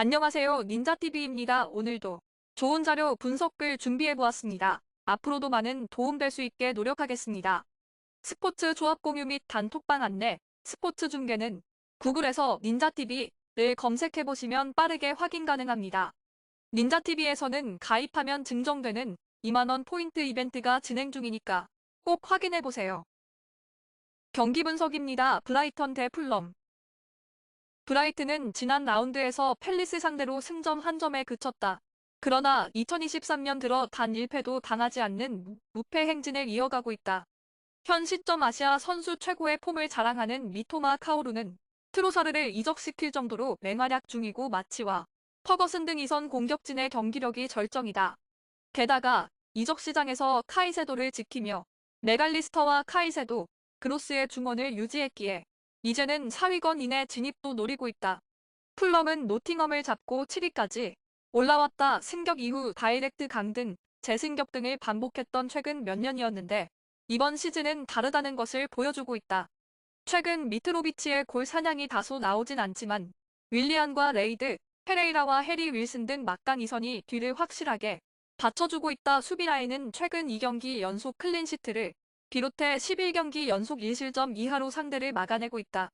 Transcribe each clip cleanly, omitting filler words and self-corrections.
안녕하세요. 닌자TV입니다. 오늘도 좋은 자료 분석글 준비해보았습니다. 앞으로도 많은 도움될 수 있게 노력하겠습니다. 스포츠 조합 공유 및 단톡방 안내, 스포츠 중계는 구글에서 닌자TV를 검색해보시면 빠르게 확인 가능합니다. 닌자TV에서는 가입하면 증정되는 2만원 포인트 이벤트가 진행 중이니까 꼭 확인해보세요. 경기 분석입니다. 브라이턴 대 풀럼. 브라이튼은 지난 라운드에서 팰리스 상대로 승점 1점에 그쳤다. 그러나 2023년 들어 단 1패도 당하지 않는 무패 행진을 이어가고 있다. 현 시점 아시아 선수 최고의 폼을 자랑하는 미토마 카오루는 트로사르를 이적시킬 정도로 맹활약 중이고 마치와 퍼거슨 등 이선 공격진의 경기력이 절정이다. 게다가 이적 시장에서 카이세도를 지키며 메갈리스터와 카이세도, 그로스의 중원을 유지했기에 이제는 4위권 이내 진입도 노리고 있다. 풀럼은 노팅엄을 잡고 7위까지 올라왔다. 승격 이후 다이렉트 강등, 재승격 등을 반복했던 최근 몇 년이었는데 이번 시즌은 다르다는 것을 보여주고 있다. 최근 미트로비치의 골 사냥이 다소 나오진 않지만 윌리안과 레이드, 페레이라와 해리 윌슨 등 막강 이선이 뒤를 확실하게 받쳐주고 있다. 수비 라인은 최근 2경기 연속 클린시트를 비롯해 11경기 연속 1실점 이하로 상대를 막아내고 있다.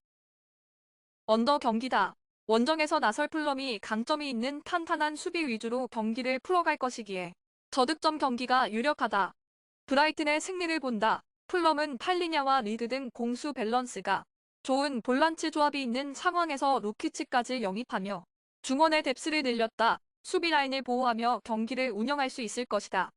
언더 경기다. 원정에서 나설 풀럼이 강점이 있는 탄탄한 수비 위주로 경기를 풀어갈 것이기에 저득점 경기가 유력하다. 브라이튼의 승리를 본다. 풀럼은 팔리냐와 리드 등 공수 밸런스가 좋은 볼란치 조합이 있는 상황에서 루키치까지 영입하며 중원의 뎁스를 늘렸다. 수비 라인을 보호하며 경기를 운영할 수 있을 것이다.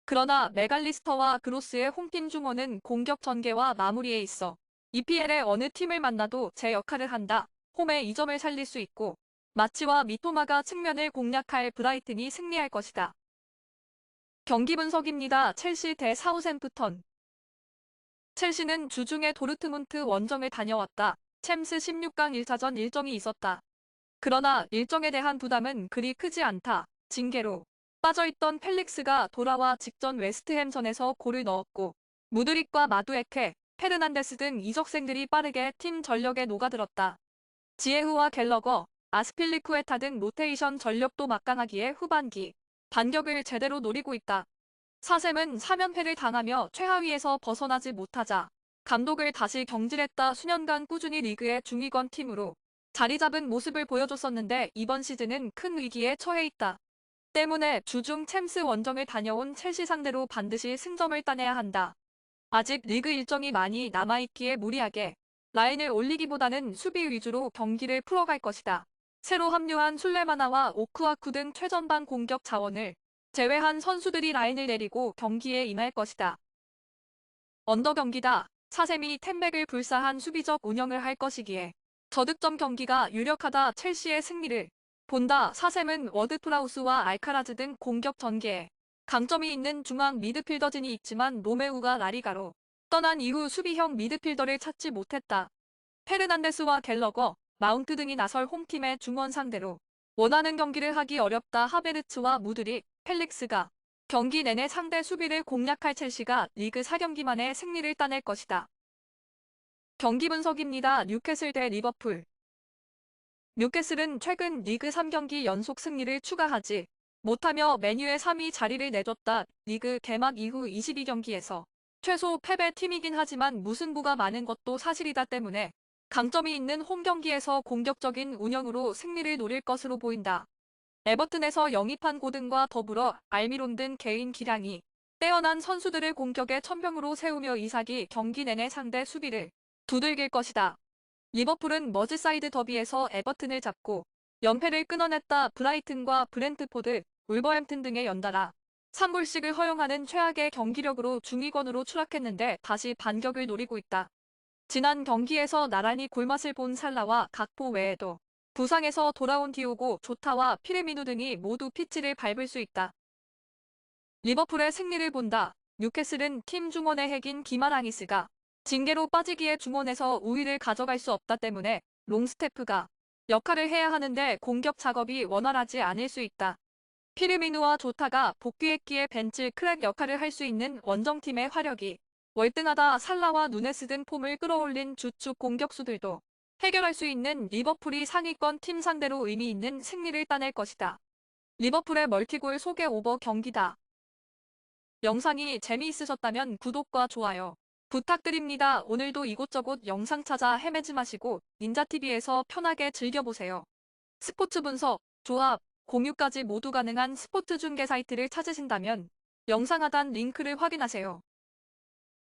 그러나 메갈리스터와 그로스의 홈팀 중원은 공격 전개와 마무리에 있어 EPL의 어느 팀을 만나도 제 역할을 한다. 홈의 2점을 살릴 수 있고 마치와 미토마가 측면을 공략할 브라이튼이 승리할 것이다. 경기 분석입니다. 첼시 대 사우샘프턴. 첼시는 주중에 도르트문트 원정을 다녀왔다. 챔스 16강 1차전 일정이 있었다. 그러나 일정에 대한 부담은 그리 크지 않다. 징계로 빠져있던 펠릭스가 돌아와 직전 웨스트햄전에서 골을 넣었고 무드릭과 마두에케, 페르난데스 등 이적생들이 빠르게 팀 전력에 녹아들었다. 지에후와 갤러거, 아스필리쿠에타 등 로테이션 전력도 막강하기에 후반기 반격을 제대로 노리고 있다. 사셈은 3연패를 당하며 최하위에서 벗어나지 못하자 감독을 다시 경질했다. 수년간 꾸준히 리그의 중위권 팀으로 자리 잡은 모습을 보여줬었는데 이번 시즌은 큰 위기에 처해 있다. 때문에 주중 챔스 원정을 다녀온 첼시 상대로 반드시 승점을 따내야 한다. 아직 리그 일정이 많이 남아있기에 무리하게 라인을 올리기보다는 수비 위주로 경기를 풀어갈 것이다. 새로 합류한 술레마나와 오크아쿠 등 최전방 공격 자원을 제외한 선수들이 라인을 내리고 경기에 임할 것이다. 언더 경기다. 사셈이 템백을 불사한 수비적 운영을 할 것이기에 저득점 경기가 유력하다. 첼시의 승리를 본다. 사셈은 워드프라우스와 알카라즈 등 공격 전개에 강점이 있는 중앙 미드필더진이 있지만 로메우가 라리가로 떠난 이후 수비형 미드필더를 찾지 못했다. 페르난데스와 갤러거, 마운트 등이 나설 홈팀의 중원 상대로 원하는 경기를 하기 어렵다. 하베르츠와 무드릭, 펠릭스가 경기 내내 상대 수비를 공략할 첼시가 리그 4경기 만에 승리를 따낼 것이다. 경기 분석입니다. 뉴캐슬 대 리버풀. 뉴캐슬은 최근 리그 3경기 연속 승리를 추가하지 못하며 메뉴의 3위 자리를 내줬다. 리그 개막 이후 22경기에서 최소 패배 팀이긴 하지만 무승부가 많은 것도 사실이다. 때문에 강점이 있는 홈 경기에서 공격적인 운영으로 승리를 노릴 것으로 보인다. 에버튼에서 영입한 고든과 더불어 알미론 등 개인 기량이 뛰어난 선수들을 공격의 천병으로 세우며 이삭이 경기 내내 상대 수비를 두들길 것이다. 리버풀은 머지사이드 더비에서 에버튼을 잡고 연패를 끊어냈다. 브라이튼과 브렌트포드, 울버햄튼 등의 연달아 3골씩을 허용하는 최악의 경기력으로 중위권으로 추락했는데 다시 반격을 노리고 있다. 지난 경기에서 나란히 골맛을 본 살라와 각포 외에도 부상에서 돌아온 디오고 조타와 피르미누 등이 모두 피치를 밟을 수 있다. 리버풀의 승리를 본다. 뉴캐슬은 팀 중원의 핵인 기마랑이스가 징계로 빠지기에 중원에서 우위를 가져갈 수 없다. 때문에 롱스태프가 역할을 해야 하는데 공격 작업이 원활하지 않을 수 있다. 피르미누와 조타가 복귀했기에 벤츠 크랙 역할을 할 수 있는 원정팀의 화력이 월등하다. 살라와 누네스 등 폼을 끌어올린 주축 공격수들도 해결할 수 있는 리버풀이 상위권 팀 상대로 의미 있는 승리를 따낼 것이다. 리버풀의 멀티골 소개 오버 경기다. 영상이 재미있으셨다면 구독과 좋아요 부탁드립니다. 오늘도 이곳저곳 영상 찾아 헤매지 마시고 닌자TV에서 편하게 즐겨보세요. 스포츠 분석, 조합, 공유까지 모두 가능한 스포츠 중계 사이트를 찾으신다면 영상 하단 링크를 확인하세요.